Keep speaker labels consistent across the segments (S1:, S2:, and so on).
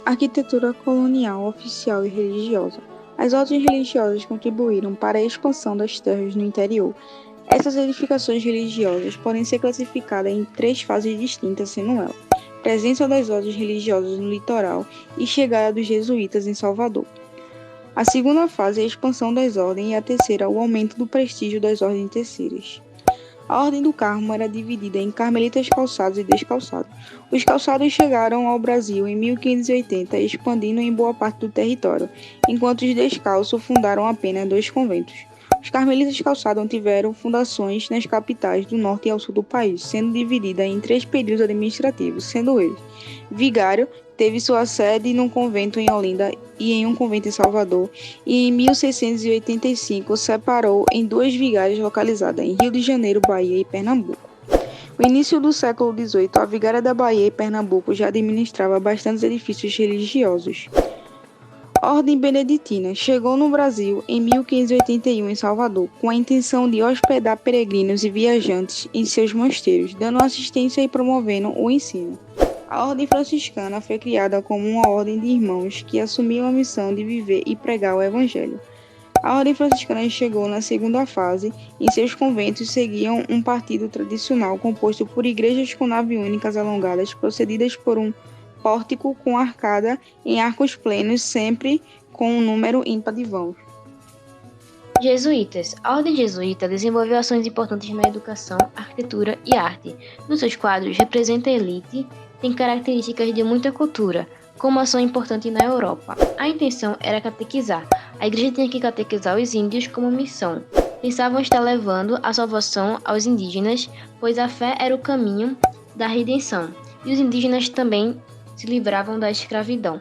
S1: Arquitetura colonial, oficial e religiosa. As ordens religiosas contribuíram para a expansão das terras no interior. Essas edificações religiosas podem ser classificadas em três fases distintas, sendo elas: presença das ordens religiosas no litoral e chegada dos jesuítas em Salvador. A segunda fase é a expansão das ordens e a terceira, o aumento do prestígio das ordens terceiras. A Ordem do Carmo era dividida em carmelitas calçados e descalçados. Os calçados chegaram ao Brasil em 1580, expandindo em boa parte do território, enquanto os descalços fundaram apenas 2 conventos. Os carmelitas calçados tiveram fundações nas capitais do norte e ao sul do país, sendo dividida em 3 períodos administrativos, sendo eles: Vigário, teve sua sede num convento em Olinda e em um convento em Salvador, e em 1685 separou em 2 vigárias localizadas em Rio de Janeiro, Bahia e Pernambuco. No início do século XVIII, a Vigária da Bahia e Pernambuco já administrava bastantes edifícios religiosos. Ordem Beneditina chegou no Brasil em 1581 em Salvador, com a intenção de hospedar peregrinos e viajantes em seus mosteiros, dando assistência e promovendo o ensino. A Ordem Franciscana foi criada como uma ordem de irmãos que assumiu a missão de viver e pregar o Evangelho. A Ordem Franciscana chegou na segunda fase. Em seus conventos seguiam um partido tradicional composto por igrejas com naves únicas alongadas, precedidas por um pórtico com arcada em arcos plenos, sempre com um número ímpar de vãos.
S2: Jesuítas. A Ordem Jesuíta desenvolveu ações importantes na educação, arquitetura e arte. Nos seus quadros, representa a elite, tem características de muita cultura, como ação importante na Europa. A intenção era catequizar. A igreja tinha que catequizar os índios como missão. Pensavam estar levando a salvação aos indígenas, pois a fé era o caminho da redenção, e os indígenas também se livravam da escravidão.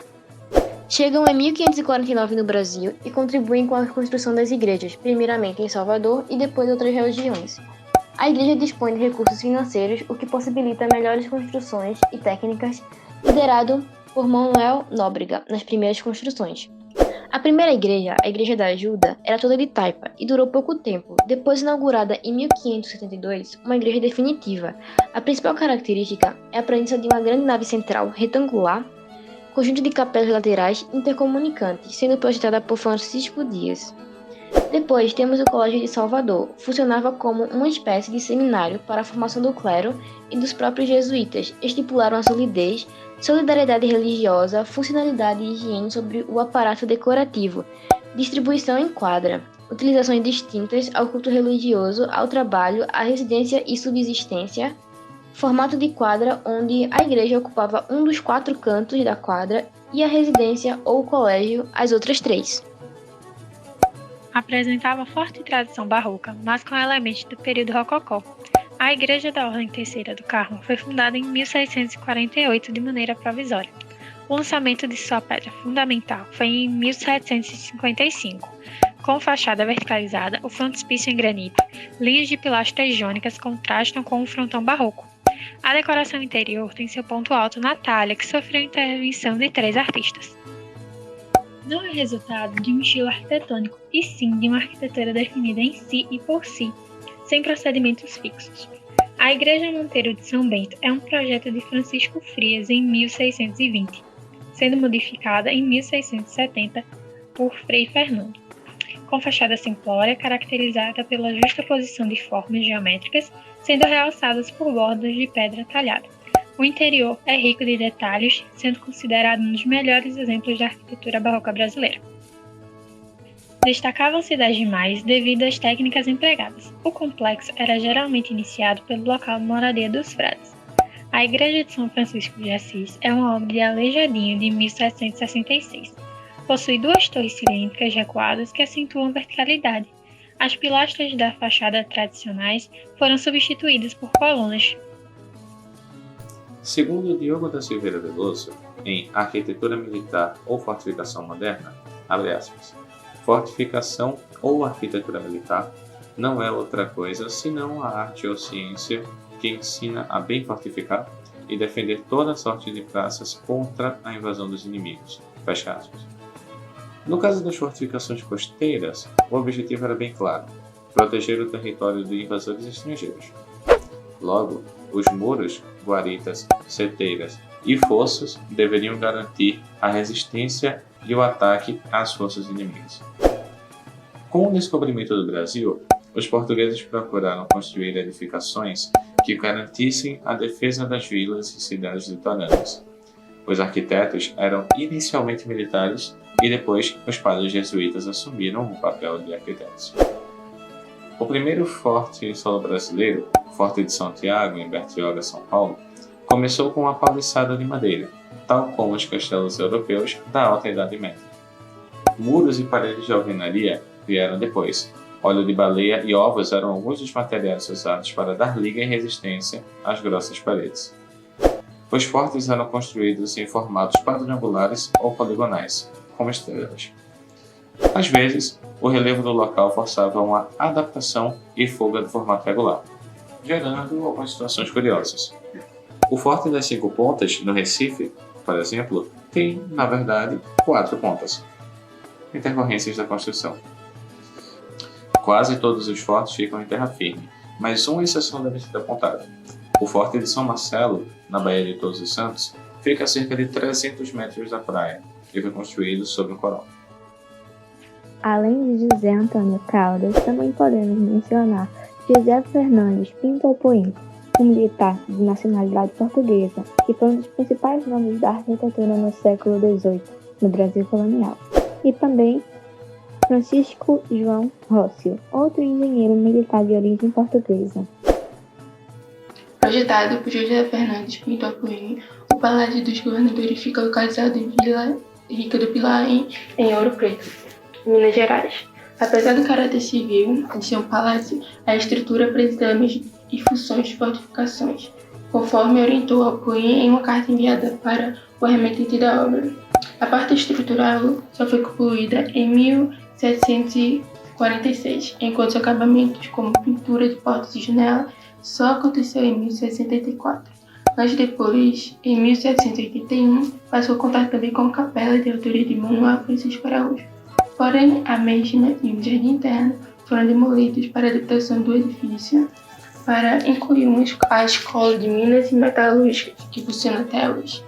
S2: Chegam em 1549 no Brasil e contribuem com a construção das igrejas, primeiramente em Salvador e depois em outras regiões. A igreja dispõe de recursos financeiros, o que possibilita melhores construções e técnicas, liderado por Manuel Nóbrega nas primeiras construções. A primeira igreja, a Igreja da Ajuda, era toda de taipa e durou pouco tempo. Depois inaugurada em 1572, uma igreja definitiva. A principal característica é a presença de uma grande nave central retangular, conjunto de capelas laterais intercomunicantes, sendo projetada por Francisco Dias. Depois temos o Colégio de Salvador. Funcionava como uma espécie de seminário para a formação do clero e dos próprios jesuítas. Estipularam a solidez, solidariedade religiosa, funcionalidade e higiene sobre o aparato decorativo, distribuição em quadra, utilizações distintas ao culto religioso, ao trabalho, à residência e subsistência, formato de quadra onde a igreja ocupava um dos 4 cantos da quadra e a residência ou o colégio as outras 3.
S3: Apresentava forte tradição barroca, mas com elementos do período rococó. A Igreja da Ordem Terceira do Carmo foi fundada em 1648 de maneira provisória. O lançamento de sua pedra fundamental foi em 1755, com fachada verticalizada, o frontispício em granito, linhas de pilastras jônicas contrastam com o frontão barroco. A decoração interior tem seu ponto alto na talha, que sofreu intervenção de 3 artistas. Não é resultado de um estilo arquitetônico, e sim de uma arquitetura definida em si e por si, sem procedimentos fixos. A Igreja Monteiro de São Bento é um projeto de Francisco Frias em 1620, sendo modificada em 1670 por Frei Fernando, com fachada simplória caracterizada pela justa posição de formas geométricas, sendo realçadas por bordas de pedra talhada. O interior é rico de detalhes, sendo considerado um dos melhores exemplos da arquitetura barroca brasileira. Destacavam-se das demais devido às técnicas empregadas. O complexo era geralmente iniciado pelo local de moradia dos frades. A Igreja de São Francisco de Assis é uma obra de Aleijadinho de 1766. Possui 2 torres cilíndricas recuadas que acentuam verticalidade. As pilastras da fachada tradicionais foram substituídas por colunas.
S4: Segundo Diogo da Silveira Veloso, em Arquitetura Militar ou Fortificação Moderna, abre aspas, fortificação ou arquitetura militar não é outra coisa senão a arte ou ciência que ensina a bem fortificar e defender toda sorte de praças contra a invasão dos inimigos. Fecha aspas. No caso das fortificações costeiras, o objetivo era bem claro: proteger o território de invasores estrangeiros. Logo, os muros, guaritas, seteiras e forças deveriam garantir a resistência e o ataque às forças inimigas. Com o descobrimento do Brasil, os portugueses procuraram construir edificações que garantissem a defesa das vilas e cidades litorâneas. Os arquitetos eram inicialmente militares e depois os padres jesuítas assumiram o papel de arquitetos. O primeiro forte em solo brasileiro, o Forte de Santiago, em Bertioga, São Paulo, começou com uma paliçada de madeira, tal como os castelos europeus da Alta Idade Média. Muros e paredes de alvenaria vieram depois. Óleo de baleia e ovos eram alguns dos materiais usados para dar liga e resistência às grossas paredes. Os fortes eram construídos em formatos quadrangulares ou poligonais, como estrelas. Às vezes, o relevo do local forçava uma adaptação e fuga do formato regular, gerando algumas situações curiosas. O Forte das Cinco Pontas, no Recife, por exemplo, tem, na verdade, 4 pontas. Intercorrências da construção. Quase todos os fortes ficam em terra firme, mas uma exceção deve ser apontada. O Forte de São Marcelo, na Baía de Todos os Santos, fica a cerca de 300 metros da praia e foi construído sobre um coral.
S5: Além de José Antônio Caldas, também podemos mencionar José Fernandes Pinto Apuim, um militar de nacionalidade portuguesa, que foi um dos principais nomes da arquitetura no século XVIII, no Brasil colonial. E também Francisco João Rócio, outro engenheiro militar de origem portuguesa.
S6: Projetado por José Fernandes Pinto Apuim, o Palácio dos Governadores fica localizado em Vila Rica do Pilar, em Ouro Preto, Minas Gerais. Apesar do caráter civil de ser um palácio, a estrutura apresenta elementos e funções de fortificações, conforme orientou Apuim em uma carta enviada para o remetente da obra. A parte estrutural só foi concluída em 1746, enquanto os acabamentos, como pintura de portas e janelas, só aconteceu em 1784. Mas depois, em 1781, passou a contar também com a capela de autoria de Manuel Francisco Araújo. Porém, a mesma e o jardim interno foram demolidos para a adaptação do edifício, para incluir a Escola de Minas e Metalúrgica, que funciona até hoje.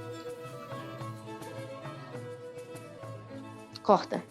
S2: Corta.